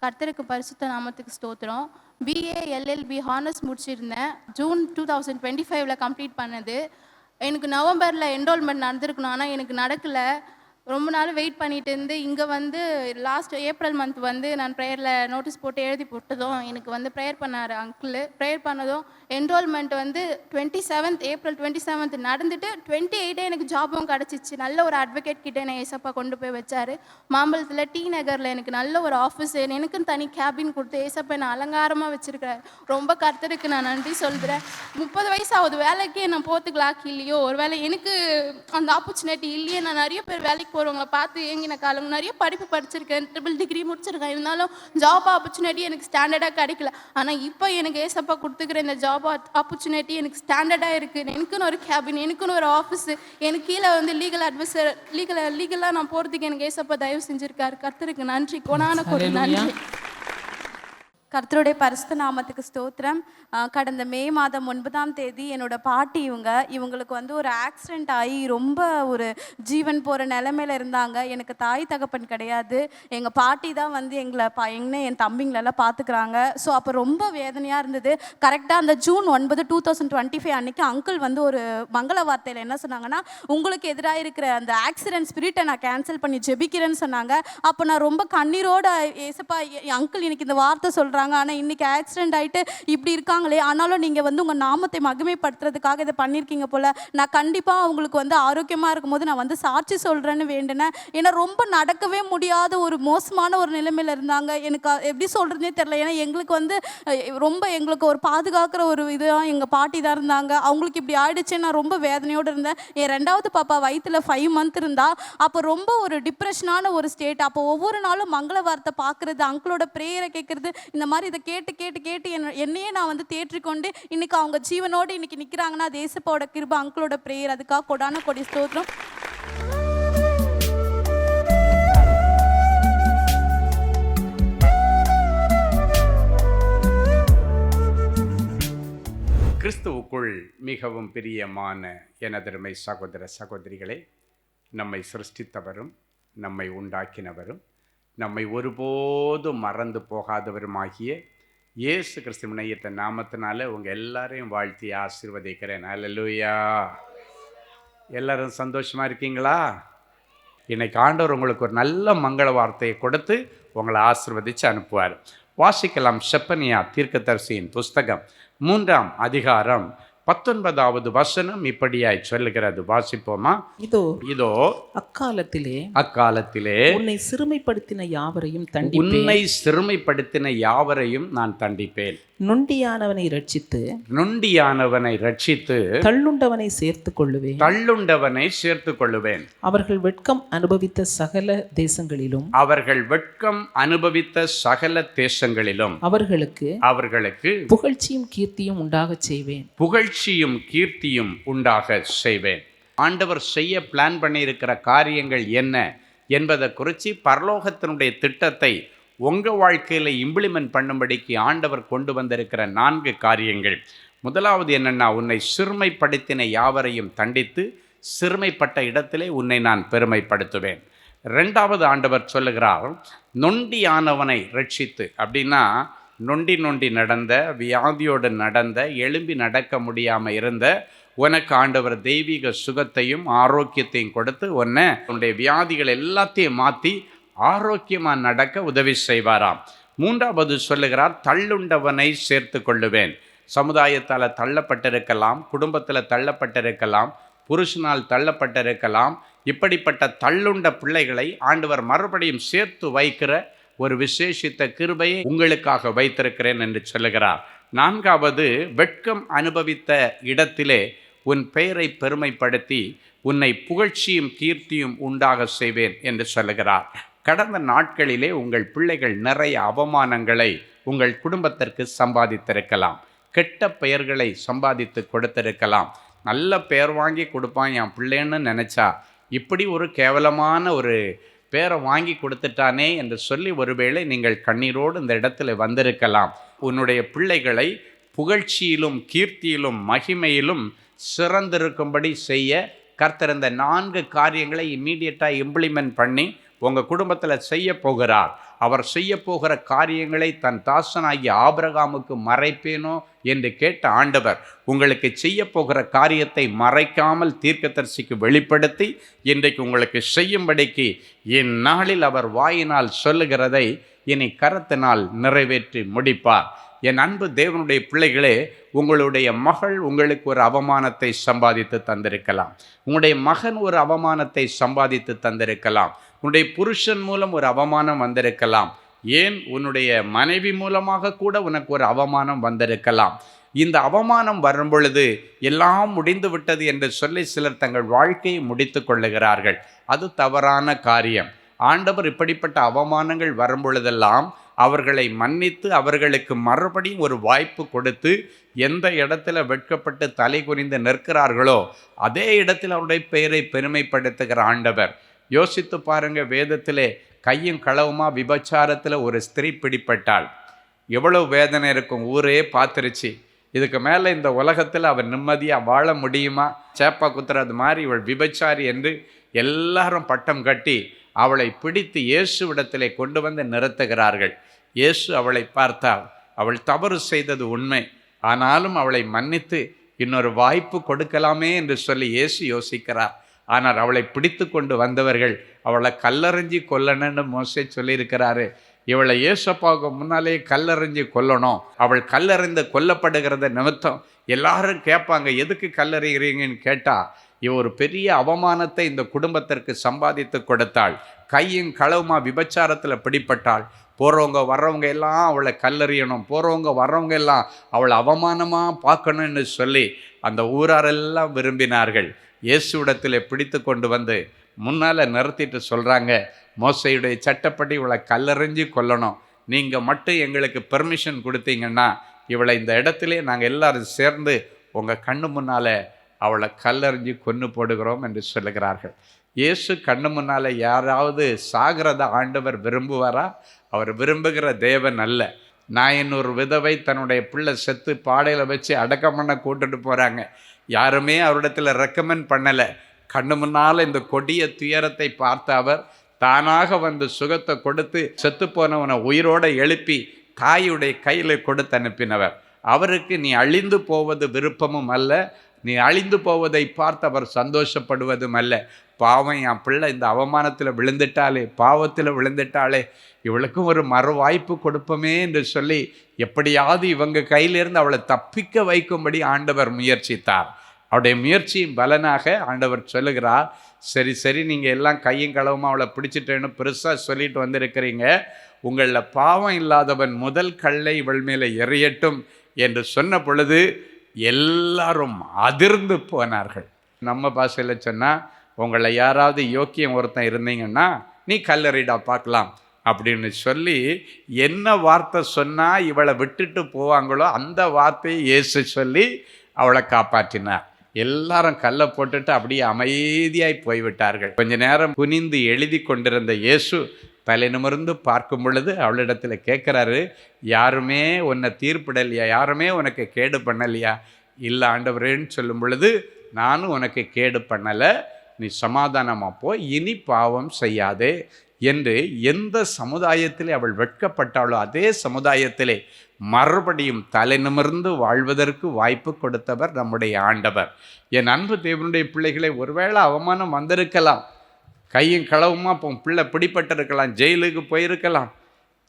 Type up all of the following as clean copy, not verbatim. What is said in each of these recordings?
கர்த்தருக்கு பரிசுத்த நாமத்துக்கு ஸ்தோத்திரம். பிஏ எல்எல்பி ஹானர்ஸ் முடிச்சிருந்தேன். ஜூன் 2025 கம்ப்ளீட் பண்ணது. எனக்கு நவம்பரில் என்ரோல்மெண்ட் நடந்திருக்கணும், ஆனால் எனக்கு நடக்கலை. ரொம்ப நாள் வெயிட் பண்ணிட்டு இருந்து இங்கே வந்து லாஸ்ட் ஏப்ரல் மந்த் வந்து நான் ப்ரேயரில் நோட்டீஸ் போட்டு எழுதி போட்டதும் எனக்கு வந்து ப்ரேயர் பண்ணார் அங்கிள். ப்ரேயர் பண்ணதும் என்ரோல்மெண்ட் வந்து ஏப்ரல் 27 நடந்துட்டு 28 எனக்கு ஜாபும் கிடச்சிச்சு. நல்ல ஒரு அட்வொகேட் கிட்டே என்னை ஏசப்பா கொண்டு போய் வச்சார். மாம்பழத்தில் டி நகரில் எனக்கு நல்ல ஒரு ஆஃபீஸு, எனக்குன்னு தனி கேபின் கொடுத்து ஏசப்பா என்னை அலங்காரமாக வச்சுருக்கிறேன். ரொம்ப கர்த்தருக்கு நான் நன்றி சொல்கிறேன். 30 வயசு ஆகுது, வேலைக்கே நான் போகிறதுக்கு லாக்கி இல்லையோ, ஒரு வேலை எனக்கு அந்த ஆப்பர்ச்சுனிட்டி இல்லையே. நான் நிறைய பேர் வேலைக்கு போகிறவங்களை பார்த்து ஏங்கின காலம். நிறைய படிப்பு படிச்சிருக்கேன், ட்ரிபிள் டிகிரி முடிச்சிருக்கேன். இருந்தாலும் ஜாப் ஆப்பர்ச்சுனிட்டி எனக்கு ஸ்டாண்டர்டாக கிடைக்கல. ஆனால் இப்போ எனக்கு ஏசப்பா கொடுத்துக்கிற இந்த ஜாப் ஆப்பர்ச்சுனிட்டி எனக்கு ஸ்டாண்டர்டாக இருக்குது. எனக்குன்னு ஒரு கேபின், எனக்குன்னு ஒரு ஆஃபீஸு, எனக்கு கீழே வந்து லீகல் அட்வைசர், லீகலாக நான் போகிறதுக்கு எனக்கு ஏசப்பா தயவு செஞ்சுருக்காரு. கர்த்தருக்கு நன்றி, கொடான கொடி நன்றி. கர்த்தருடைய பரிசுத்த நாமத்துக்கு ஸ்தோத்திரம். கடந்த மே மாதம் 9ஆம் தேதி என்னோட பாட்டி இவங்களுக்கு வந்து ஒரு ஆக்சிடெண்ட் ஆகி ரொம்ப ஒரு ஜீவன் போகிற நிலைமையில இருந்தாங்க. எனக்கு தாய் தகப்பன் கிடையாது. எங்கள் பாட்டி தான் வந்து என் தம்பிங்களெல்லாம் பார்த்துக்கிறாங்க. ஸோ அப்போ ரொம்ப வேதனையாக இருந்தது. கரெக்டாக அந்த ஜூன் 9, 2025 அன்னைக்கு அங்கிள் வந்து ஒரு மங்கள வார்த்தையில் என்ன சொன்னாங்கன்னா, உங்களுக்கு எதிராக இருக்கிற அந்த ஆக்சிடென்ட் ஸ்பிரிட்டை நான் கேன்சல் பண்ணி ஜெபிக்கிறேன்னு சொன்னாங்க. அப்போ நான் ரொம்ப கண்ணீரோட ஏசப்பா அங்கிள் எனக்கு இந்த வார்த்தை சொல்கிறேன், ஆனால் இன்னைக்கு ஆக்சிடென்ட் ஆகிட்டு இப்படி இருக்காங்களே, ஆனாலும் நீங்கள் வந்து உங்கள் நாமத்தை மகிமைப்படுத்துறதுக்காக இதை பண்ணியிருக்கீங்க போல். நான் கண்டிப்பாக அவங்களுக்கு வந்து ஆரோக்கியமாக இருக்கும்போது நான் வந்து சாட்சி சொல்கிறேன்னு வேண்டினேன். ஏன்னா ரொம்ப நடக்கவே முடியாத ஒரு மோசமான ஒரு நிலைமையில் இருந்தாங்க. எனக்கு எப்படி சொல்கிறதுனே தெரில. ஏன்னா எங்களுக்கு வந்து எங்களுக்கு ஒரு பாதுகாக்கிற ஒரு இதுதான் எங்கள் பாட்டி தான் இருந்தாங்க. அவங்களுக்கு இப்படி ஆயிடுச்சு. நான் ரொம்ப வேதனையோடு இருந்தேன். என் 2வது பாப்பா வயிற்றில் 5 மந்த் இருந்தா. அப்போ ரொம்ப ஒரு டிப்ரெஷனான ஒரு ஸ்டேட். அப்போ ஒவ்வொரு நாளும் மங்கள வார்த்தை பார்க்குறது, அங்கிளோட ப்ரேயரை கேட்குறது, இந்த மாதிரி இதை கேட்டு கேட்டு கேட்டு என்னையே நான் வந்து தேற்றிக்கொண்டு இன்னைக்கு அவங்க ஜீவனோடு இன்னைக்கு நிற்கிறாங்கன்னா தேசப்போட கிருபை, அங்கிளோட பிரேயர். அதுக்காக கொடான கொடி ஸ்தோத்திரம். கிறிஸ்துவுக்குள் மிகவும் பிரியமான எனதருமை சகோதர சகோதரிகளே, நம்மை சிருஷ்டித்தவரும் நம்மை உண்டாக்கினவரும் நம்மை ஒருபோதும் மறந்து போகாதவருமாகிய இயேசு கிறிஸ்து இணையத்த நாமத்தினால உங்கள் எல்லாரையும் வாழ்த்தி ஆசீர்வதிக்கிறேன். அல்லேலூயா. எல்லாரும் சந்தோஷமாக இருக்கீங்களா? இன்னைக்கு ஆண்டவர் உங்களுக்கு ஒரு நல்ல மங்கள வார்த்தையை கொடுத்து உங்களை ஆசீர்வதித்து அனுப்புவார். வாசிக்கலாம். செப்பனியா தீர்க்கதரிசியின் புஸ்தகம் 3ஆம் அதிகாரம் 19வது வசனம் இப்படியாய் சொல்லுகிறது. வாசிப்போமா? இதோ அக்காலத்திலே உன்னை சிறுமைப்படுத்தின யாவரையும் நான் தண்டிப்பேன். நொண்டியானவனை ரட்சித்து தள்ளுண்டவனை சேர்த்து கொள்ளுவேன். அவர்கள் வெட்கம் அனுபவித்த சகல தேசங்களிலும் அவர்களுக்கு புகழ்ச்சியும் கீர்த்தியும் உண்டாக செய்வேன். ஆண்டவர் செய்ய பிளான் பண்ணியிருக்கிற காரியங்கள் என்ன என்பதை குறித்து பரலோகத்தினுடைய திட்டத்தை உங்கள் வாழ்க்கையில் இம்ப்ளிமெண்ட் பண்ணும்படிக்கு ஆண்டவர் கொண்டு வந்திருக்கிற 4 காரியங்கள். முதலாவது என்னென்னா, உன்னை சிறுமைப்படுத்தின யாவரையும் தண்டித்து சிறுமைப்பட்ட இடத்திலே உன்னை நான் பெருமைப்படுத்துவேன். 2வது ஆண்டவர் சொல்லுகிறார், நொண்டியானவனை ரட்சித்து. அப்படின்னா நொண்டி நடந்த, வியாதியோடு நடந்த, எழும்பி நடக்க முடியாமல் இருந்த உனக்கு ஆண்டவர் தெய்வீக சுகத்தையும் ஆரோக்கியத்தையும் கொடுத்து உன்னுடைய வியாதிகள் எல்லாத்தையும் மாற்றி ஆரோக்கியமாக நடக்க உதவி செய்வாராம். 3வது சொல்லுகிறார், தள்ளுண்டவனை சேர்த்து கொள்ளுவேன். சமுதாயத்தால் தள்ளப்பட்டிருக்கலாம், குடும்பத்தில் தள்ளப்பட்டிருக்கலாம், புருஷனால் தள்ளப்பட்டிருக்கலாம். இப்படிப்பட்ட தள்ளுண்ட பிள்ளைகளை ஆண்டவர் மறுபடியும் சேர்த்து வைக்கிற ஒரு விசேஷித்த கிருபையை உங்களுக்காக வைத்திருக்கிறேன் என்று சொல்லுகிறார். 4வது, வெட்கம் அனுபவித்த இடத்திலே உன் பெயரை பெருமைப்படுத்தி உன்னை புகழ்ச்சியும் கீர்த்தியும் உண்டாக செய்வேன் என்று சொல்லுகிறார். கடந்த நாட்களிலே உங்கள் பிள்ளைகள் நிறைய அவமானங்களை உங்கள் குடும்பத்திற்கு சம்பாதித்திருக்கலாம், கெட்ட பெயர்களை சம்பாதித்து கொடுத்திருக்கலாம். நல்ல பெயர் வாங்கி கொடுப்பான் என் பிள்ளைன்னு நினச்சா இப்படி ஒரு கேவலமான ஒரு பேரை வாங்கி கொடுத்துட்டானே என்று சொல்லி ஒருவேளை நீங்கள் கண்ணீரோடு இந்த இடத்துல வந்திருக்கலாம். உன்னுடைய பிள்ளைகளை புகழ்ச்சியிலும் கீர்த்தியிலும் மகிமையிலும் சிறந்திருக்கும்படி செய்ய கர்த்தர் இந்த 4 காரியங்களை இம்மீடியட்டாக இம்ப்ளிமெண்ட் பண்ணி உங்கள் குடும்பத்தில் செய்ய போகிறார். அவர் செய்ய போகிற காரியங்களை தன் தாசனாகிய ஆபிரகாமுக்கு மறைப்பேனோ என்று கேட்ட ஆண்டவர் உங்களுக்கு செய்ய போகிற காரியத்தை மறைக்காமல் தீர்க்கதரிசிக்கு வெளிப்படுத்தி இன்றைக்கு உங்களுக்கு செய்யும்படிக்கு இந்நாளில் அவர் வாயினால் சொல்லுகிறதை இனி கரத்தினால் நிறைவேற்றி முடிப்பார். என் அன்பு தேவனுடைய பிள்ளைகளே, உங்களுடைய மகள் உங்களுக்கு ஒரு அவமானத்தை சம்பாதித்து தந்திருக்கலாம், உங்களுடைய மகன் ஒரு அவமானத்தை சம்பாதித்து தந்திருக்கலாம், உன்னுடைய புருஷன் மூலம் ஒரு அவமானம் வந்திருக்கலாம், ஏன் உன்னுடைய மனைவி மூலமாக கூட உனக்கு ஒரு அவமானம் வந்திருக்கலாம். இந்த அவமானம் வரும் பொழுது எல்லாம் முடிந்து விட்டது என்று சொல்லி சிலர் தங்கள் வாழ்க்கையை முடித்து கொள்ளுகிறார்கள். அது தவறான காரியம். ஆண்டவர் இப்படிப்பட்ட அவமானங்கள் வரும் பொழுதெல்லாம் அவர்களை மன்னித்து அவர்களுக்கு மறுபடியும் ஒரு வாய்ப்பு கொடுத்து எந்த இடத்துல வெட்கப்பட்டு தலை குனிந்து நிற்கிறார்களோ அதே இடத்தில் அவருடைய பெயரை பெருமைப்படுத்துகிற ஆண்டவர். யோசித்து பாருங்க, வேதத்திலே கையும் களவுமா விபச்சாரத்தில் ஒரு ஸ்திரீ பிடிப்பட்டாள். எவ்வளவு வேதனை இருக்கும், ஊரே பார்த்துருச்சு. இதுக்கு மேலே இந்த உலகத்தில் அவர் நிம்மதியாக வாழ முடியுமா? சேப்பா குத்துறது மாதிரி இவள் விபச்சாரி என்று எல்லாரும் பட்டம் கட்டி அவளை பிடித்து இயேசுவிடத்திலே கொண்டு வந்து நிறுத்துகிறார்கள். இயேசு அவளை பார்த்தாள். அவள் தவறு செய்தது உண்மை, ஆனாலும் அவளை மன்னித்து இன்னொரு வாய்ப்பு கொடுக்கலாமே என்று சொல்லி இயேசு யோசிக்கிறார். ஆனால் அவளை பிடித்து கொண்டு வந்தவர்கள் அவளை கல்லறிஞ்சி கொல்லணும்னு மோசே சொல்லியிருக்கிறாரு. இவளை இயேசப்பாவுக்கு முன்னாலே கல்லறிஞ்சி கொல்லணும். அவள் கல்லறிந்து கொல்லப்படுகிறத நிமித்தம் எல்லாரும் கேட்பாங்க, எதுக்கு கல்லறிகிறீங்கன்னு கேட்டால், இவ ஒரு பெரிய அவமானத்தை இந்த குடும்பத்திற்கு சம்பாதித்து கொடுத்தாள். கையும் களவுமா விபச்சாரத்தில் பிடிப்பட்டாள். போகிறவங்க வர்றவங்க எல்லாம் அவளை கல்லறியணும், போகிறவங்க வர்றவங்க எல்லாம் அவளை அவமானமாக பார்க்கணும்னு சொல்லி அந்த ஊராரெல்லாம் விரும்பினார்கள். இயேசுவிடத்தில் பிடித்து கொண்டு வந்து முன்னால் நிறுத்திட்டு சொல்கிறாங்க, மோசையுடைய சட்டப்படி இவளை கல்லறிஞ்சு கொல்லணும், நீங்கள் மட்டும் எங்களுக்கு பெர்மிஷன் கொடுத்தீங்கன்னா இவளை இந்த இடத்துல நாங்கள் எல்லாரும் சேர்ந்து உங்கள் கண்ணு முன்னால் அவளை கல்லறிஞ்சு கொன்று போடுகிறோம் என்று சொல்லுகிறார்கள். இயேசு கண்ணு முன்னால் யாராவது சாகிறத ஆண்டவர் விரும்புவாரா? அவர் விரும்புகிற தேவன் அல்ல. நாயனூர் விதவை தன்னுடைய பிள்ளை செத்து பாடையில் வச்சு அடக்கம் பண்ண கூட்டுட்டு போகிறாங்க. யாருமே அவரிடத்தில் ரெக்கமெண்ட் பண்ணலை. கண்ணு முன்னால் இந்த கொடிய துயரத்தை பார்த்த அவர் தானாக வந்து சுகத்தை கொடுத்து செத்து போனவனை உயிரோடு எழுப்பி தாயுடைய கையில் கொடுத்து அனுப்பினவர். அவருக்கு நீ அழிந்து போவது விருப்பமும் அல்ல, நீ அழிந்து போவதை பார்த்து அவர் சந்தோஷப்படுவதும் அல்ல. பாவம், என் பிள்ளை இந்த அவமானத்தில் விழுந்துட்டாளே, பாவத்தில் விழுந்துட்டாளே, இவளுக்கும் ஒரு மறு வாய்ப்பு கொடுப்போமே என்று சொல்லி எப்படியாவது இவங்க கையிலிருந்து அவளை தப்பிக்க வைக்கும்படி ஆண்டவர் முயற்சித்தார். அவருடைய முயற்சியின் பலனாக ஆண்டவர் சொல்லுகிறார், சரி சரி, நீங்கள் எல்லாம் கையும் களவுமா அவளை பிடிச்சிட்டேன்னு பெருசாக சொல்லிட்டு வந்திருக்கிறீங்க, உங்களில் பாவம் இல்லாதவன் முதல் கல்லை இவள் மேலே எறியட்டும் என்று சொன்ன பொழுது எல்லாரும் அதிர்ந்து போனார்கள். நம்ம பாஷையில் சொன்னால், உங்களை யாராவது யோக்கியம் ஒருத்தன் இருந்தீங்கன்னா நீ கல்லறிடா பார்க்கலாம் அப்படின்னு சொல்லி என்ன வார்த்தை சொன்னால் இவளை விட்டுட்டு போவாங்களோ அந்த வார்த்தையை இயேசு சொல்லி அவளை காப்பாற்றினார். எல்லாரும் கல்லை போட்டுட்டு அப்படியே அமைதியாய் போய்விட்டார்கள். கொஞ்ச நேரம் குனிந்து எழுதி கொண்டிருந்த இயேசு தலை நிமிர்ந்து பார்க்கும் பொழுது அவளிடத்தில் கேட்குறாரு, யாருமே உன்னை தீர்ப்பிடலையா? யாருமே உனக்கு கேடு பண்ணலையா? இல்லை ஆண்டவரேன்னு சொல்லும் பொழுது, நானும் உனக்கு கேடு பண்ணலை, நீ சமாதானமாக போய் இனி பாவம் செய்யாதே என்று எந்த சமுதாயத்திலே அவள் வெட்கப்பட்டாளோ அதே சமுதாயத்திலே மறுபடியும் தலை நிமிர்ந்து வாழ்வதற்கு வாய்ப்பு கொடுத்தவர் நம்முடைய ஆண்டவர். என் அன்பு தேவனுடைய பிள்ளைகளை, ஒருவேளை அவமானம் வந்திருக்கலாம், கையும் களவுமா பிள்ளை பிடிப்பட்டிருக்கலாம், ஜெயிலுக்கு போயிருக்கலாம்,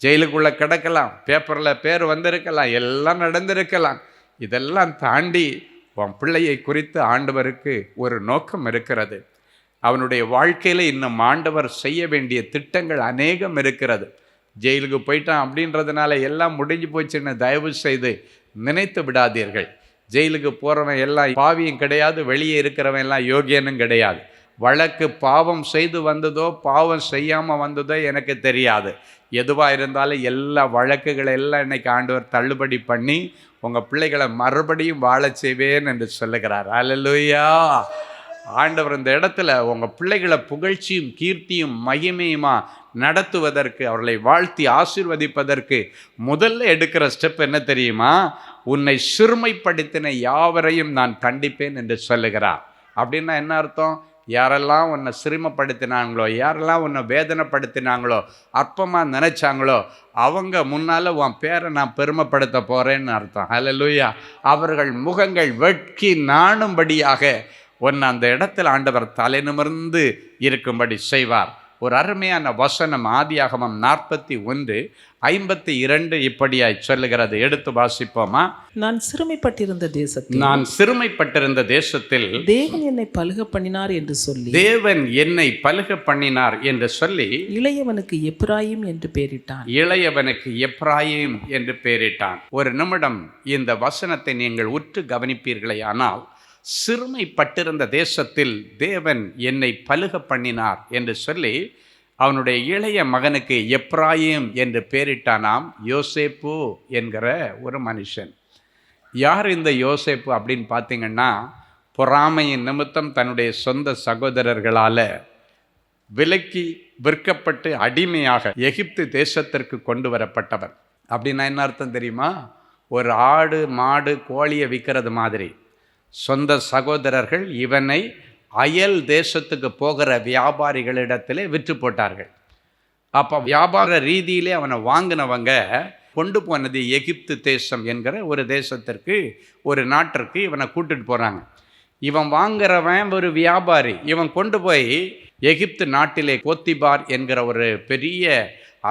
ஜெயிலுக்குள்ளே கிடக்கலாம், பேப்பரில் பேர் வந்திருக்கலாம், எல்லாம் நடந்திருக்கலாம். இதெல்லாம் தாண்டி உன் பிள்ளையை குறித்து ஆண்டவருக்கு ஒரு நோக்கம் இருக்கிறது. அவனுடைய வாழ்க்கையில் இன்னும் ஆண்டவர் செய்ய வேண்டிய திட்டங்கள் அநேகம் இருக்கிறது. ஜெயிலுக்கு போயிட்டான் அப்படின்றதுனால எல்லாம் முடிஞ்சு போச்சுன்னு தயவு செய்து நினைத்து விடாதீர்கள். ஜெயிலுக்கு போகிறவன் எல்லாம் பாவியும் கிடையாது, வெளியே இருக்கிறவன் எல்லாம் யோகியனும் கிடையாது. வழக்கு பாவம் செய்து வந்ததோ பாவம் செய்யாமல் வந்ததோ எனக்கு தெரியாது. எதுவாக இருந்தாலும் எல்லா வழக்குகளை எல்லாம் இன்னைக்கு ஆண்டவர் தள்ளுபடி பண்ணி உங்கள் பிள்ளைகளை மறுபடியும் வாழச் செய்வேன் என்று சொல்லுகிறார். அல்லேலூயா! ஆண்டவர் இந்த இடத்துல உங்கள் பிள்ளைகளை புகழ்ச்சியும் கீர்த்தியும் மகிமையுமா நடத்துவதற்கு, அவர்களை வாழ்த்தி ஆசீர்வதிப்பதற்கு முதல்ல எடுக்கிற ஸ்டெப் என்ன தெரியுமா? உன்னை சிறுமைப்படுத்தின யாவரையும் நான் கண்டிப்பேன் என்று சொல்லுகிறார். அப்படின்னா என்ன அர்த்தம்? யாரெல்லாம் உன்னை சிரமப்படுத்தினாங்களோ, யாரெல்லாம் உன்னை வேதனைப்படுத்தினாங்களோ, அற்பமாக நினைச்சாங்களோ, அவங்க முன்னால் உன் பேரை நான் பெருமைப்படுத்த போகிறேன்னு அர்த்தம். ஹல்லேலூயா. அவர்கள் முகங்கள் வெட்கி நாணும்படியாக உன்னை அந்த இடத்துல ஆண்டவர் தலை நிமிர்ந்து இருக்கும்படி செய்வார். ஒரு அருமையான வசனம் ஆதியாகமம் 41:52 இப்படியாய் சொல்லுகிறது. எடுத்து வாசிப்போமா? நான் சிறுமைப்பட்டிருந்த தேசத்தில் தேவன் என்னை பலுக பண்ணினார் என்று சொல்லி இளையவனுக்கு எப்ராயிம் என்று பெயரிட்டான். ஒரு நிமிடம் இந்த வசனத்தை நீங்கள் உற்று கவனிப்பீர்களே ஆனால், சிறுமைப்பட்டிருந்த தேசத்தில் தேவன் என்னை பலுக பண்ணினார் என்று சொல்லி அவனுடைய இளைய மகனுக்கு எப்ராயிம் என்று பெயரிட்டானாம். யோசேப்பு என்கிற ஒரு மனுஷன். யார் இந்த யோசேப்பு அப்படின்னு பார்த்தீங்கன்னா, பொறாமையின் நிமித்தம் தன்னுடைய சொந்த சகோதரர்களால் விலக்கி விற்கப்பட்டு அடிமையாக எகிப்து தேசத்திற்கு கொண்டு வரப்பட்டவர். அப்படின்னா என்ன அர்த்தம் தெரியுமா? ஒரு ஆடு மாடு கோழியை விற்கிறது மாதிரி சொந்த சகோதரர்கள் இவனை அயல் தேசத்துக்கு போகிற வியாபாரிகளிடத்திலே விற்று போட்டார்கள். அப்போ வியாபார ரீதியிலே அவனை வாங்கினவங்க கொண்டு போனது எகிப்து தேசம் என்கிற ஒரு தேசத்திற்கு, ஒரு நாட்டிற்கு இவனை கூட்டிட்டு போகிறாங்க. இவன் வாங்குறவன் ஒரு வியாபாரி. இவன் கொண்டு போய் எகிப்து நாட்டிலே போத்திபார் என்கிற ஒரு பெரிய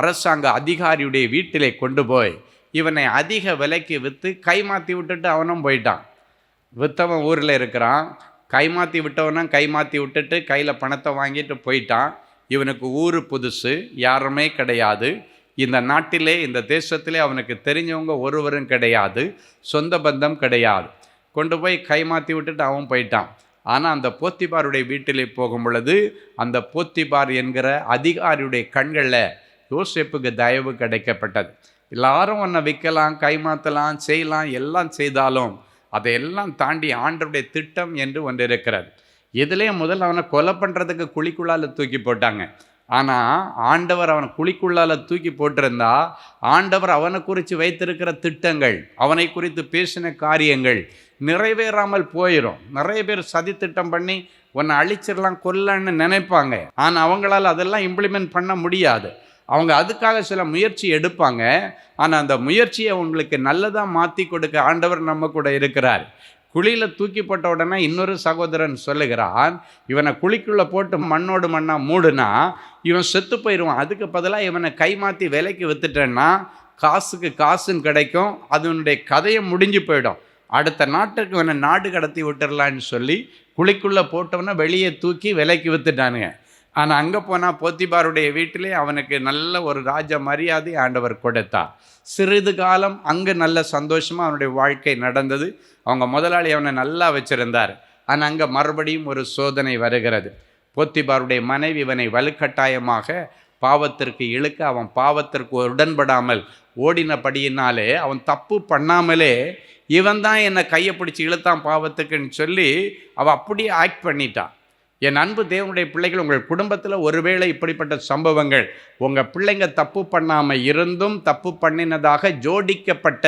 அரசாங்க அதிகாரியுடைய வீட்டிலே கொண்டு போய் இவனை அதிக விலைக்கு விற்று கைமாற்றி விட்டுட்டு அவனும் போயிட்டான். விற்றவன் ஊரில் இருக்கிறான், கைமாற்றி விட்டுட்டு கையில் பணத்தை வாங்கிட்டு போயிட்டான். இவனுக்கு ஊர் புதுசு, யாருமே கிடையாது. இந்த நாட்டிலே இந்த தேசத்திலே அவனுக்கு தெரிஞ்சவங்க ஒருவரும் கிடையாது, சொந்த பந்தம் கிடையாது. கொண்டு போய் கைமாற்றி விட்டுட்டு அவன் போயிட்டான். ஆனால் அந்த போத்திபாருடைய வீட்டிலே போகும் பொழுது அந்த போத்திபார் என்கிற அதிகாரியுடைய கண்களில் யோசேப்புக்கு தயவு கிடைக்கப்பட்டது. எல்லாரும் உன்னை விற்கலாம், கைமாற்றலாம், செய்யலாம், எல்லாம் செய்தாலும் அதையெல்லாம் தாண்டி ஆண்டவருடைய திட்டம் என்று ஒன்று இருக்கிறது. இதுலேயே முதல்ல அவனை கொலை பண்ணுறதுக்கு குழிக்குள்ளால் தூக்கி போட்டாங்க. ஆனால் ஆண்டவர் அவனை குழிக்குள்ளால் தூக்கி போட்டிருந்தா ஆண்டவர் அவனை குறித்து வைத்திருக்கிற திட்டங்கள், அவனை குறித்து பேசின காரியங்கள் நிறைவேறாமல் போயிடும். நிறைய பேர் சதி திட்டம் பண்ணி உன்னை அழிச்சிடலாம், கொல்லன்னு நினைப்பாங்க. ஆனால் அவங்களால் அதெல்லாம் இம்ப்ளிமெண்ட் பண்ண முடியாது. அவங்க அதுக்காக சில முயற்சி எடுப்பாங்க. ஆனால் அந்த முயற்சியை உங்களுக்கு நல்லதாக மாற்றி கொடுக்க ஆண்டவர் நம்ம கூட இருக்கிறார். குழியில் தூக்கி போட்ட உடனே இன்னொரு சகோதரன் சொல்லுகிறான், இவனை குழிக்குள்ளே போட்டு மண்ணோடு மண்ணாக மூடுனா இவன் செத்து போயிடுவான். அதுக்கு பதிலாக இவனை கைமாற்றி விலைக்கு விற்றுட்டேன்னா காசுக்கு காசுன்னு கிடைக்கும், அதனுடைய கதையை முடிஞ்சு போயிடும். அடுத்த நாட்டுக்கு இவனை நாடு கடத்தி விட்டுடலான்னு சொல்லி குழிக்குள்ளே போட்டவனை வெளியே தூக்கி விலைக்கு விற்றுட்டானுங்க. ஆனால் அங்கே போனால் போத்திபாருடைய வீட்டிலே அவனுக்கு நல்ல ஒரு ராஜ மரியாதை ஆண்டவர் கொடுத்தார். சிறிது காலம் அங்கே நல்ல சந்தோஷமாக அவனுடைய வாழ்க்கை நடந்தது. அவங்க முதலாளி அவனை நல்லா வச்சுருந்தார். ஆனால் அங்கே மறுபடியும் ஒரு சோதனை வருகிறது. போத்திபாருடைய மனைவி இவனை வலுக்கட்டாயமாக பாவத்திற்கு இழுக்க, அவன் பாவத்திற்கு உடன்படாமல் ஓடினபடியினாலே, அவன் தப்பு பண்ணாமலே இவன் தான் என்னை கையை பிடிச்சி இழுத்தான் பாவத்துக்குன்னு சொல்லி அவள் அப்படியே ஆக்ட் பண்ணிட்டான். என் அன்பு தேவனுடைய பிள்ளைகள், உங்கள் குடும்பத்தில் ஒருவேளை இப்படிப்பட்ட சம்பவங்கள், உங்கள் பிள்ளைங்க தப்பு பண்ணாமல் இருந்தும் தப்பு பண்ணினதாக ஜோடிக்கப்பட்ட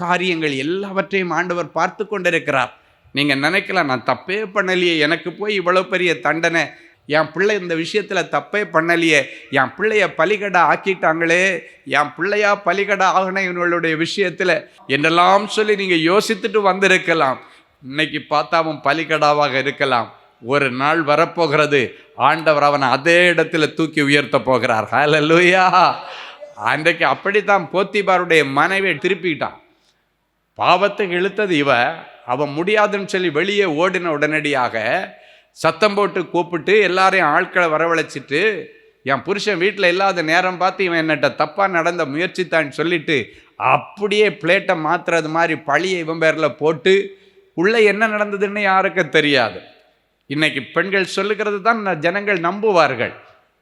காரியங்கள் எல்லாவற்றையும் ஆண்டவர் பார்த்து கொண்டிருக்கிறார். நீங்கள் நினைக்கலாம், நான் தப்பே பண்ணலையே, எனக்கு போய் இவ்வளோ பெரிய தண்டனை, என் பிள்ளை இந்த விஷயத்தில் தப்பே பண்ணலையே, என் பிள்ளைய பலிகடா ஆக்கிட்டாங்களே, என் பிள்ளையா பலிகடா ஆகின இவனுடைய விஷயத்தில் என்றெல்லாம் சொல்லி நீங்கள் யோசித்துட்டு வந்திருக்கலாம். இன்னைக்கு பார்த்தா அவன் பலிகடாவாக இருக்கலாம். ஒரு நாள் வரப்போகிறது, ஆண்டவர் அவனை அதே இடத்துல தூக்கி உயர்த்த போகிறார். ஹல்லேலூயா. அன்றைக்கு அப்படித்தான் போத்திபாருடைய மனைவியை திருப்பிக்கிட்டான். பாவத்துக்கு இழுத்தது அவன் முடியாதுன்னு சொல்லி வெளியே ஓடின உடனடியாக சத்தம் போட்டு கூப்பிட்டு எல்லாரையும் ஆட்களை வரவழைச்சிட்டு, என் புருஷன் வீட்டில் இல்லாத நேரம் பார்த்து இவன் என்னட்ட தப்பாக நடந்த முயற்சித்தான்னு சொல்லிட்டு அப்படியே பிளேட்டை மாற்றுறது மாதிரி பழியை இவன் பேரில் போட்டு, உள்ளே என்ன நடந்ததுன்னு யாருக்கும் தெரியாது. இன்னைக்கு பெண்கள் சொல்லுகிறது தான் ஜனங்கள் நம்புவார்கள்.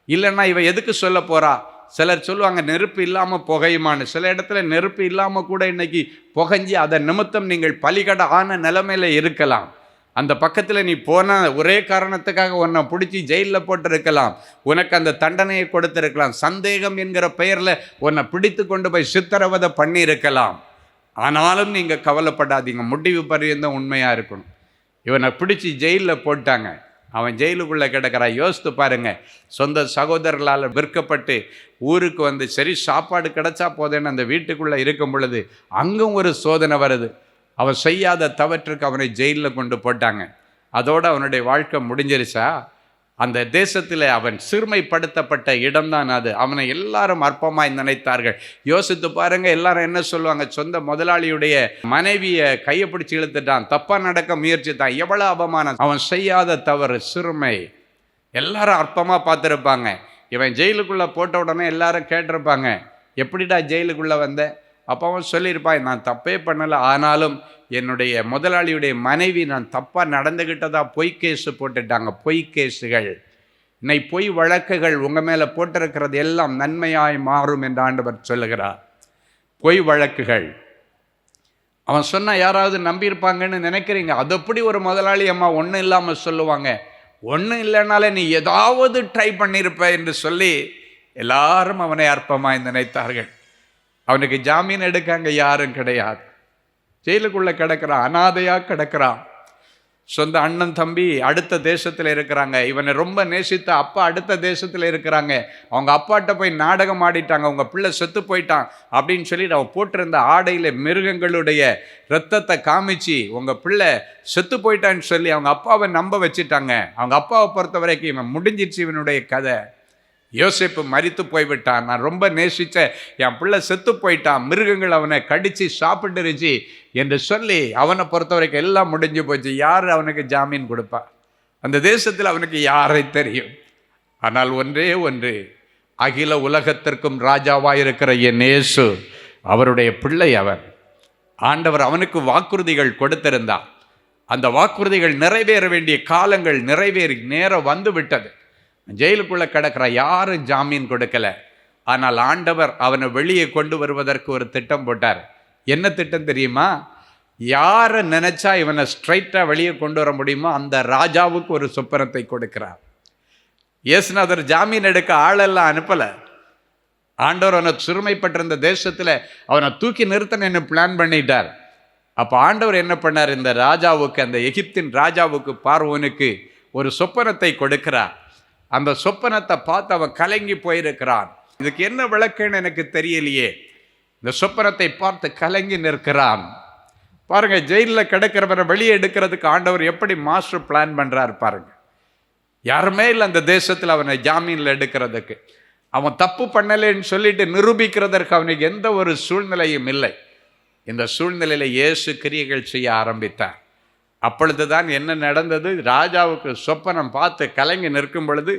இல்லைன்னா இவ எதுக்கு சொல்ல போறா? சிலர் சொல்லுவாங்க நெருப்பு இல்லாமல் புகையுமான்னு. சில இடத்துல நெருப்பு இல்லாமல் கூட இன்னைக்கு புகைஞ்சி அதன் நிமித்தம் நீங்கள் பலிகடை ஆன நிலைமையில இருக்கலாம். அந்த பக்கத்தில் நீ போன ஒரே காரணத்துக்காக உன்னை பிடிச்சி ஜெயிலில் போட்டிருக்கலாம், உனக்கு அந்த தண்டனையை கொடுத்துருக்கலாம், சந்தேகம் என்கிற பெயரில் உன்னை பிடித்து கொண்டு போய் சித்திரவதை பண்ணியிருக்கலாம். ஆனாலும் நீங்கள் கவலைப்படாதீங்க, முடிவு பரியந்தம் உண்மையாக இருக்கணும். இவனை பிடிச்சி ஜெயிலில் போட்டாங்க. அவன் ஜெயிலுக்குள்ளே கிடக்கிறான். யோசித்து பாருங்க, சொந்த சகோதரர்களால் விற்கப்பட்டு ஊருக்கு வந்து சரி சாப்பாடு கிடைச்சா போதேன்னு அந்த வீட்டுக்குள்ளே இருக்கும் பொழுது அங்கும் ஒரு சோதனை வருது. அவன் செய்யாத தவற்றுக்கு அவனை ஜெயிலில் கொண்டு போட்டாங்க. அதோடு அவனுடைய வாழ்க்கை முடிஞ்சிருச்சா? அந்த தேசத்தில் அவன் சிறுமைப்படுத்தப்பட்ட இடம்தான் அது. அவனை எல்லாரும் அற்பமாய் நினைத்தார்கள். யோசித்து பாருங்க, எல்லாரும் என்ன சொல்லுவாங்க? சொந்த முதலாளியுடைய மனைவியை கையை பிடிச்சி இழுத்துட்டான், தப்பா நடக்க முயற்சித்தான், எவ்வளவு அவமானம். அவன் செய்யாத தவறு சிறுமை. எல்லாரும் அற்பமா பார்த்துருப்பாங்க. இவன் ஜெயிலுக்குள்ள போட்ட உடனே எல்லாரும் கேட்டிருப்பாங்க, எப்படிடா ஜெயிலுக்குள்ள வந்த? அப்போ அவன் சொல்லியிருப்பான், நான் தப்பே பண்ணலை, ஆனாலும் என்னுடைய முதலாளியுடைய மனைவி நான் தப்பாக நடந்துக்கிட்டதா பொய் கேஸு போட்டுட்டாங்க. பொய் கேஸுகள், இன்னைக்கு பொய் வழக்குகள் உங்கள் மேலே போட்டிருக்கிறது எல்லாம் நன்மையாய் மாறும் என்று ஆண்டவர் சொல்லுகிறார். பொய் வழக்குகள் அவன் சொன்னால் யாராவது நம்பியிருப்பாங்கன்னு நினைக்கிறீங்க? அது எப்படி ஒரு முதலாளி அம்மா ஒன்றும் இல்லாமல் சொல்லுவாங்க? ஒன்றும் இல்லைனாலே நீ ஏதாவது ட்ரை பண்ணியிருப்ப என்று சொல்லி எல்லாரும் அவனை அற்பமாய் நினைத்தார்கள். அவனுக்கு ஜாமீன் எடுக்க அங்கே யாரும் கிடையாது. ஜெயிலுக்குள்ளே கிடக்கிறான், அனாதையாக கிடக்கிறான். சொந்த அண்ணன் தம்பி அடுத்த தேசத்தில் இருக்கிறாங்க. இவனை ரொம்ப நேசித்த அப்பா அடுத்த தேசத்தில் இருக்கிறாங்க. அவங்க அப்பாட்ட போய் நாடகம் ஆடிட்டாங்க, அவங்க பிள்ளை செத்து போயிட்டான் அப்படின்னு சொல்லிட்டு அவன் போட்டிருந்த ஆடையில் மிருகங்களுடைய இரத்தத்தை காமிச்சு உங்கள் பிள்ளை செத்து போயிட்டான்னு சொல்லி அவங்க அப்பாவை நம்ப வச்சுட்டாங்க. அவங்க அப்பாவை பொறுத்த வரைக்கும் இவன் முடிஞ்சிச்சு இவனுடைய கதை. யோசேப்பு மரித்து போய்விட்டான், நான் ரொம்ப நேசித்த என் பிள்ளை செத்து போயிட்டான், மிருகங்கள் அவனை கடித்து சாப்பிட்டுருச்சு என்று சொல்லி அவனை பொறுத்த வரைக்கும் எல்லாம் முடிஞ்சு போச்சு. யார் அவனுக்கு ஜாமீன் கொடுப்பா? அந்த தேசத்தில் அவனுக்கு யாரை தெரியும்? ஆனால் ஒன்றே ஒன்று, அகில உலகத்திற்கும் ராஜாவாக இருக்கிற என் இயேசு அவருடைய பிள்ளை. அவன் ஆண்டவர் அவனுக்கு வாக்குறுதிகள் கொடுத்திருந்தார். அந்த வாக்குறுதிகள் நிறைவேற வேண்டிய காலங்கள் நிறைவேறி நேரம் வந்து விட்டது. ஜெயிலுக்குள்ளே கிடக்கிற யாரும் ஜாமீன் கொடுக்கல. ஆனால் ஆண்டவர் அவனை வெளியே கொண்டு வருவதற்கு ஒரு திட்டம் போட்டார். என்ன திட்டம் தெரியுமா? யாரை நினைச்சா இவனை ஸ்ட்ரைட்டாக வெளியே கொண்டு வர முடியுமோ அந்த ராஜாவுக்கு ஒரு சொப்பனத்தை கொடுக்கிறார். இயேசுநாதர் ஜாமீன் எடுக்க ஆளெல்லாம் அனுப்பலை. ஆண்டவர் அவனை சிறுமைப்பட்டிருந்த தேசத்தில் அவனை தூக்கி நிறுத்தணும்னு பிளான் பண்ணிட்டார். அப்போ ஆண்டவர் என்ன பண்ணார்? இந்த ராஜாவுக்கு, அந்த எகிப்தின் ராஜாவுக்கு, பார்வோனுக்கு ஒரு சொப்பனத்தை கொடுக்கிறார். அந்த சொப்பனத்தை பார்த்து அவன் கலங்கி போயிருக்கிறான். இதுக்கு என்ன விளக்குன்னு எனக்கு தெரியலையே. இந்த சொப்பனத்தை பார்த்து கலங்கி நிற்கிறான். பாருங்க, ஜெயிலில் கிடக்கிறவரை வெளியே எடுக்கிறதுக்கு ஆண்டவர் எப்படி மாஸ்டர் பிளான் பண்றார் பாருங்க. யாருமே இல்லை அந்த தேசத்தில் அவனை ஜாமீனில் எடுக்கிறதுக்கு. அவன் தப்பு பண்ணலைன்னு சொல்லிட்டு நிரூபிக்கிறதற்கு அவனுக்கு எந்த ஒரு சூழ்நிலையும் இல்லை. இந்த சூழ்நிலையில் இயேசு கிரியைகள் செய்ய ஆரம்பித்தார். அப்பொழுதுதான் என்ன நடந்தது? ராஜாவுக்கு சொப்பனம் பார்த்து கலங்கி நிற்கும் பொழுது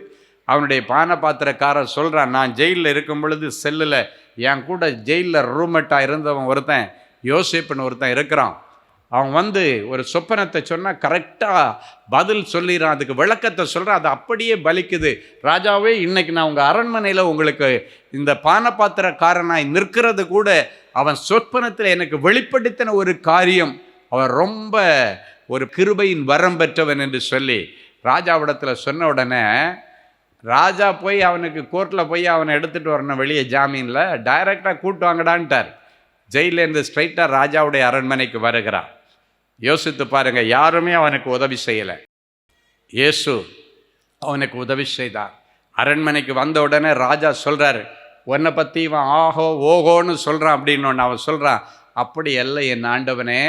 அவனுடைய பானபாத்திரக்காரர் சொல்கிறான், நான் ஜெயிலில் இருக்கும் பொழுது செல்லில் என் கூட ஜெயிலில் ரூம்மேட்டாக இருந்தவன் ஒருத்தன், யோசேப்புன்னு ஒருத்தன் இருக்கிறான். அவன் வந்து ஒரு சொப்பனத்தை சொன்னால் கரெக்டாக பதில் சொல்லிடுறான், அதுக்கு விளக்கத்தை சொல்கிறான், அது அப்படியே பலிக்குது. ராஜாவே, இன்னைக்கு நான் உங்கள் அரண்மனையில் உங்களுக்கு இந்த பானபாத்திரக்காரனாய் நிற்கிறது கூட அவன் சொப்பனத்தில் எனக்கு வெளிப்படுத்தின ஒரு காரியம். அவன் ரொம்ப ஒரு கிருபையின் வரம் பெற்றவன் என்று சொல்லி ராஜாவிடத்தில் சொன்ன உடனே ராஜா போய் அவனுக்கு கோர்ட்டில் போய் அவனை எடுத்துகிட்டு வரணும் வெளியே ஜாமீனில். டைரெக்டாக கூட்டு வாங்கடான்ட்டார். ஜெயிலேருந்து ஸ்ட்ரைட்டாக ராஜாவுடைய அரண்மனைக்கு வருகிறான். யோசித்து பாருங்க, யாருமே அவனுக்கு உதவி செய்யலை. இயேசு அவனுக்கு உதவி செய்தார். அரண்மனைக்கு வந்த உடனே ராஜா சொல்கிறார், உன்னை பற்றி இவன் ஆஹோ ஓஹோன்னு சொல்கிறான் அப்படின்னு. அவன் சொல்கிறான், அப்படி அல்ல என் ஆண்டவனே,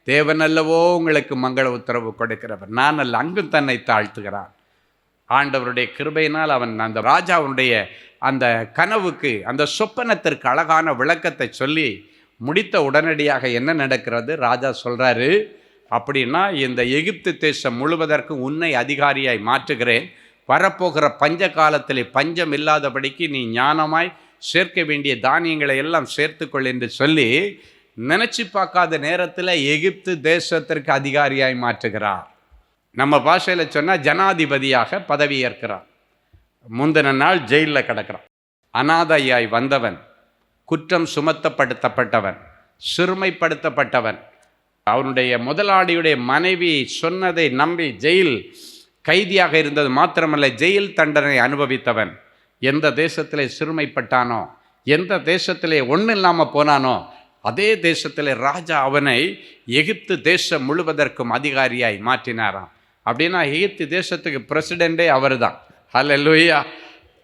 தேவன் அல்லவோ உங்களுக்கு மங்கள உத்தரவு கொடுக்கிறவர், நான் அல்ல, அங்கும் தன்னை தாழ்த்துகிறான். ஆண்டவருடைய கிருபையினால் அவன் அந்த ராஜாவுடைய அந்த கனவுக்கு, அந்த சொப்பனத்திற்கு அழகான விளக்கத்தை சொல்லி முடித்த உடனடியாக என்ன நடக்கிறது? ராஜா சொல்கிறாரு, அப்படின்னா இந்த எகிப்து தேசம் முழுவதற்கும் உன்னை அதிகாரியாய் மாற்றுகிறேன். வரப்போகிற பஞ்ச காலத்தில் பஞ்சம் இல்லாதபடிக்கு நீ ஞானமாய் சேர்க்க வேண்டிய தானியங்களை எல்லாம் சேர்த்துக்கொள் என்று சொல்லி நினச்சி பார்க்காத நேரத்தில் எகிப்து தேசத்திற்கு அதிகாரியாய் மாற்றுகிறார். நம்ம பாஷையில் சொன்னால் ஜனாதிபதியாக பதவி ஏற்கிறான். முந்தின நாள் ஜெயிலில் கிடக்கிறான். அனாதையாய் வந்தவன், குற்றம் சுமத்தப்படுத்தப்பட்டவன், சிறுமைப்படுத்தப்பட்டவன், அவனுடைய முதலாளியுடைய மனைவி சொன்னதை நம்பி ஜெயில் கைதியாக இருந்தது மாத்திரமல்ல, ஜெயில் தண்டனை அனுபவித்தவன். எந்த தேசத்திலே சிறுமைப்பட்டானோ, எந்த தேசத்திலே ஒன்றும் இல்லாமல் போனானோ, அதே தேசத்தில் ராஜா அவனை எகிப்து தேசம் முழுவதற்கும் அதிகாரியாய் மாற்றினாராம். அப்படின்னா எகிப்து தேசத்துக்கு பிரசிடெண்டே அவர் தான். ஹல்லேலூயா.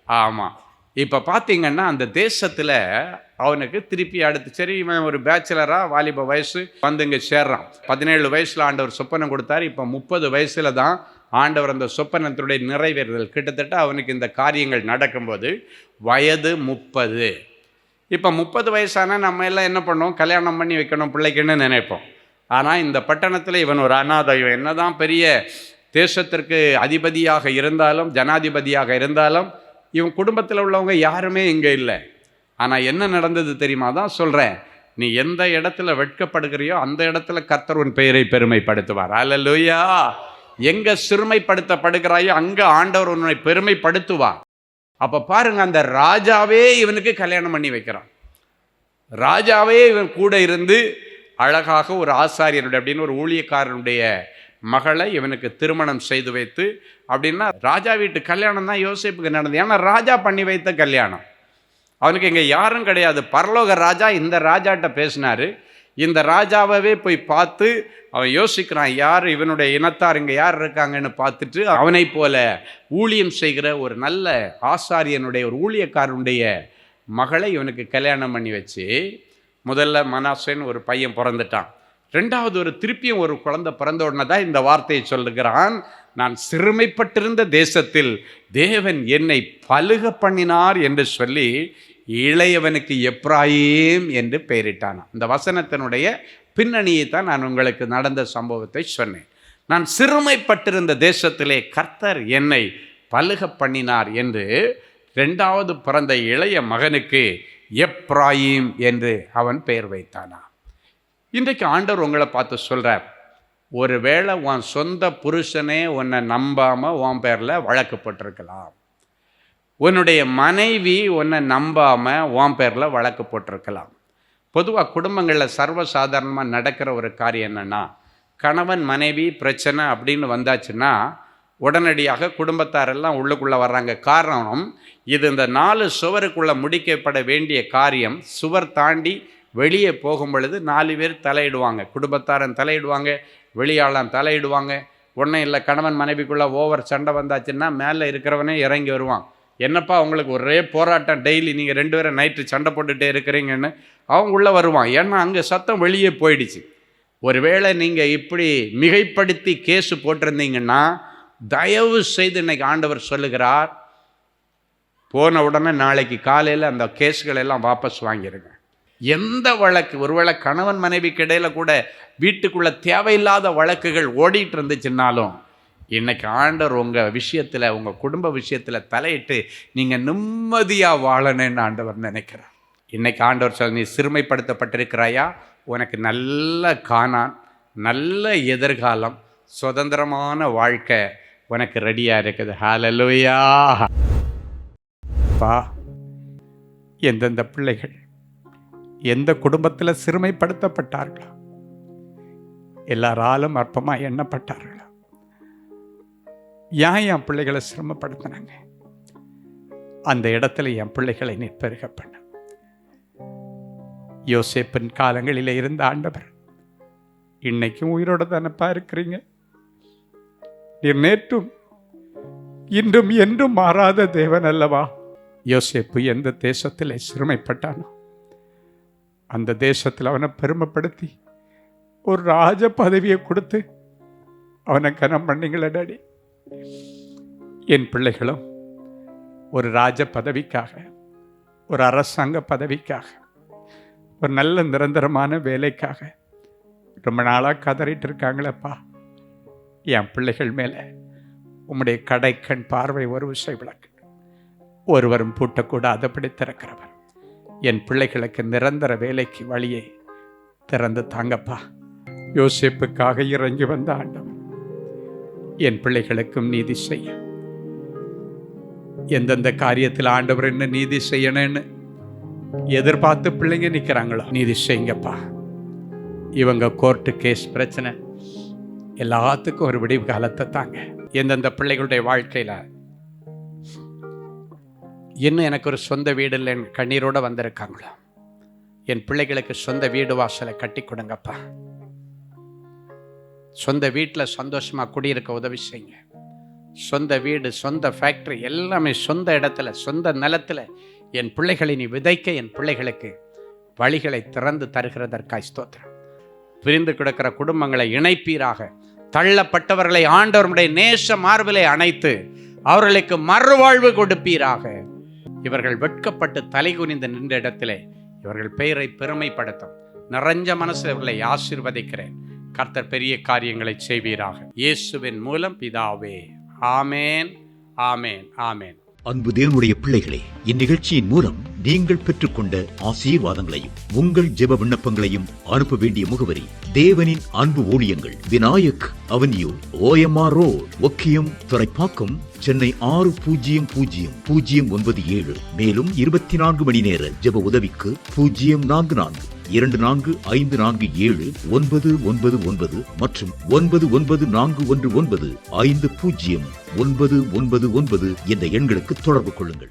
ஆமாம். இப்போ பார்த்தீங்கன்னா அந்த தேசத்தில் அவனுக்கு திருப்பி அடுத்து சரி இவன் ஒரு பேச்சுலராக வாலிப வயசு வந்து இங்கே சேர்றான். 17 வயசில் ஆண்டவர் சொப்பனம் கொடுத்தாரு. இப்போ 30 வயசில் தான் ஆண்டவர் அந்த சொப்பனத்தினுடைய நிறைவேறுதல். கிட்டத்தட்ட அவனுக்கு இந்த காரியங்கள் நடக்கும்போது வயது 30. இப்போ 30 வயசானால் நம்ம எல்லாம் என்ன பண்ணோம், கல்யாணம் பண்ணி வைக்கணும் பிள்ளைக்குன்னு நினைப்போம். ஆனால் இந்த பட்டணத்தில் இவன் ஒரு அனாதை. இவன் என்ன தான் பெரிய தேசத்திற்கு அதிபதியாக இருந்தாலும் ஜனாதிபதியாக இருந்தாலும் இவன் குடும்பத்தில் உள்ளவங்க யாருமே இங்கே இல்லை. ஆனால் என்ன நடந்தது தெரியுமா? தான் சொல்கிறேன், நீ எந்த இடத்துல வெட்கப்படுகிறியோ அந்த இடத்துல கர்த்தர் உன் பெயரை பெருமைப்படுத்துவார். அல்லேலூயா. எங்கே சிறுமைப்படுத்தப்படுகிறாயோ அங்கே ஆண்டவர் உன்னை பெருமைப்படுத்துவார். அப்போ பாருங்க, அந்த ராஜாவே இவனுக்கு கல்யாணம் பண்ணி வைக்கிறான். ராஜாவே இவன் கூட இருந்து அழகாக ஒரு ஆசாரியனுடைய அப்படின்னு ஒரு ஊழியக்காரனுடைய மகளை இவனுக்கு திருமணம் செய்து வைத்து, அப்படின்னா ராஜா வீட்டு கல்யாணம் தான் யோசேப்புக்கு நடந்தது. ஏன்னா ராஜா பண்ணி வைத்த கல்யாணம். அவனுக்கு இங்கே யாரும் கிடையாது. பரலோக ராஜா இந்த ராஜாட்ட பேசினார். இந்த ராஜாவே போய் பார்த்து அவன் யோசிக்கிறான், யார் இவனுடைய இனத்தார் இங்கே யார் இருக்காங்கன்னு பார்த்துட்டு அவனை போல ஊழியம் செய்கிற ஒரு நல்ல ஆசாரியனுடைய ஒரு ஊழியக்காரனுடைய மகளை இவனுக்கு கல்யாணம் பண்ணி வச்சு, முதல்ல மனாசேன்னு ஒரு பையன் பிறந்துட்டான். ரெண்டாவது ஒரு திருப்பியும் ஒரு குழந்தை பிறந்த உடனே தான் இந்த வார்த்தையை சொல்லுகிறான், நான் சிறுமைப்பட்டிருந்த தேசத்தில் தேவன் என்னை பலுக பண்ணினார் என்று சொல்லி இளையவனுக்கு எப்ராயிம் என்று பெயரிட்டான். இந்த வசனத்தினுடைய பின்னணியை தான் நான் உங்களுக்கு நடந்த சம்பவத்தை சொன்னேன். நான் சிறுமைப்பட்டிருந்த தேசத்திலே கர்த்தர் என்னை பலுக பண்ணினார் என்று ரெண்டாவது பிறந்த இளைய மகனுக்கு எப்ராயிம் என்று அவன் பெயர் வைத்தானா. இன்றைக்கு ஆண்டவர் உங்களை பார்த்து சொல்கிறார், ஒருவேளை உன் சொந்த புருஷனே உன்னை நம்பாமல் உன் பேரில் வழக்கு போட்டிருக்கலாம். உன்னுடைய மனைவி உன்னை நம்பாமல் உன் பேரில் வழக்கு போட்டிருக்கலாம். பொதுவாக குடும்பங்களில் சர்வசாதாரணமாக நடக்கிற ஒரு காரியம் என்னென்னா, கணவன் மனைவி பிரச்சனை அப்படின்னு வந்தாச்சுன்னா உடனடியாக குடும்பத்தாரெல்லாம் உள்ளுக்குள்ளே வர்றாங்க. காரணம், இது இந்த 4 சுவருக்குள்ளே முடிக்கப்பட வேண்டிய காரியம் சுவர் தாண்டி வெளியே போகும் பொழுது 4 பேர் தலையிடுவாங்க. குடும்பத்தாரன் தலையிடுவாங்க, வெளியாளன் தலையிடுவாங்க. ஒன்றும் இல்லை, கணவன் மனைவிக்குள்ளே ஓவர் சண்டை வந்தாச்சுன்னா மேலே இருக்கிறவனே இறங்கி வருவான். என்னப்பா உங்களுக்கு ஒரே போராட்டம், டெய்லி நீங்கள் 2 பேரும் நைட்டு சண்டை போட்டுகிட்டே இருக்கிறீங்கன்னு அவங்க உள்ளே வருவான். ஏன்னா அங்கே சத்தம் வெளியே போயிடுச்சு. ஒருவேளை நீங்கள் இப்படி மிகைப்படுத்தி கேஸு போட்டிருந்தீங்கன்னா தயவு செய்து இன்னைக்கு ஆண்டவர் சொல்லுகிறார், போன உடனே நாளைக்கு காலையில் அந்த கேஸுகள் எல்லாம் வாபஸ் வாங்கிடுங்க. எந்த வழக்கு, ஒருவேளை கணவன் மனைவிக்கு இடையில கூட வீட்டுக்குள்ளே தேவையில்லாத வழக்குகள் ஓடிட்டு இருந்துச்சுன்னாலும் இன்னைக்கு ஆண்டவர் உங்கள் விஷயத்தில், உங்கள் குடும்ப விஷயத்தில் தலையிட்டு நீங்கள் நிம்மதியாக வாழணுன்னு ஆண்டவர் நினைக்கிறார். இன்னைக்கு ஆண்டவர் சொல்ல, நீ சிறுமைப்படுத்தப்பட்டிருக்கிறாயா, உனக்கு நல்ல கானான், நல்ல எதிர்காலம், சுதந்திரமான வாழ்க்கை உனக்கு ரெடியாக இருக்குது. ஹல்லேலூயா. பா, எந்தெந்த பிள்ளைகள் எந்த குடும்பத்தில் சிறுமைப்படுத்தப்பட்டார்களோ, எல்லாராலும் அற்பமாக எண்ணப்பட்டார்களோ, ஏன் என் பிள்ளைகளை சிரமப்படுத்தினாங்க, அந்த இடத்துல என் பிள்ளைகளை நிற்பெருக பண்ண. யோசேப்பின் காலங்களில் இருந்த ஆண்டவர் இன்னைக்கும் உயிரோட தானப்பா இருக்கிறீங்க. நீர் நேற்றும் இன்றும் என்றும் மாறாத தேவன் அல்லவா. யோசேப்பு எந்த தேசத்தில் சிறுமைப்பட்டானோ அந்த தேசத்தில் அவனை பெருமைப்படுத்தி ஒரு ராஜ பதவியை கொடுத்து அவனை கனம் பண்ணீங்களே டாடி. என் பிள்ளைகளும் ஒரு ராஜ பதவிக்காக, ஒரு அரசாங்க பதவிக்காக, ஒரு நல்ல நிரந்தரமான வேலைக்காக ரொம்ப நாளாக கதறிட்டு இருக்காங்களேப்பா. என் பிள்ளைகள் மேலே உம்முடைய கடைக்கண் பார்வை ஒரு விஷயம் விளக்கு. ஒருவரும் பூட்டக்கூடாதபடி திறக்கிறவர் என் பிள்ளைகளுக்கு நிரந்தர வேலைக்கு வழியை திறந்து தாங்கப்பா. யோசேப்புக்காக இறங்கி வந்த ஆண்டவர் என் பிள்ளைகளுக்கும் நீதி செய்ய, எந்தெந்த காரியத்தில் ஆண்டவர் என்ன நீதி செய்யணும்னு எதிர்பார்த்து பிள்ளைங்க நிற்கிறாங்களோ நீதி செய்யுங்கப்பா. இவங்க கோர்ட்டு கேஸ் பிரச்சனை எல்லாத்துக்கும் ஒரு விடிவு காலத்தை தாங்க. எந்தெந்த பிள்ளைகளுடைய வாழ்க்கையில் இன்னும் எனக்கு ஒரு சொந்த வீடு இல்லைன்னு கண்ணீரோடு வந்திருக்காங்களோ, என் பிள்ளைகளுக்கு சொந்த வீடு வாசலை கட்டி கொடுங்கப்பா. சொந்த வீட்டில் சந்தோஷமாக குடியிருக்க உதவி செய்யுங்க. சொந்த வீடு, சொந்த ஃபேக்ட்ரி, எல்லாமே சொந்த இடத்துல, சொந்த நிலத்தில் என் பிள்ளைகளை நீ விதைக்க என் பிள்ளைகளுக்கு வழிகளை திறந்து தருகிறதற்காய் ஸ்தோத்திரம். பிரிந்து கிடக்கிற குடும்பங்களை இணைப்பீராக. தள்ளப்பட்டவர்களை ஆண்டவருடைய நேச மார்பிலை அணைத்து அவர்களுக்கு மறுவாழ்வு கொடுப்பீராக. இவர்கள் வெட்கப்பட்டு தலை குனிந்து நின்ற இடத்திலே இவர்கள் பெயரை பெருமைப்படுத்தும் நிறைஞ்ச மனசு இவர்களை ஆசீர்வதிக்கிறேன். கர்த்தர் பெரிய காரியங்களை செய்வீராக. இயேசுவின் மூலம் பிதாவே, ஆமேன், ஆமேன், ஆமேன். அன்பு தேவனுடைய பிள்ளைகளே, இந்நிகழ்ச்சியின் மூலம் நீங்கள் பெற்றுக்கொண்ட ஆசீர்வாதங்களையும் உங்கள் ஜெப விண்ணப்பங்களையும் அனுப்ப வேண்டிய முகவரி: தேவனின் அன்பு ஊழியங்கள், Vinayak avenue, OMR road, Okkiyam, Thoraipakkam, Chennai 600097. மேலும் 24 மணி நேர ஜெப உதவிக்கு 04424547999 மற்றும் 9941150999 என்ற எண்களுக்கு தொடர்பு கொள்ளுங்கள்.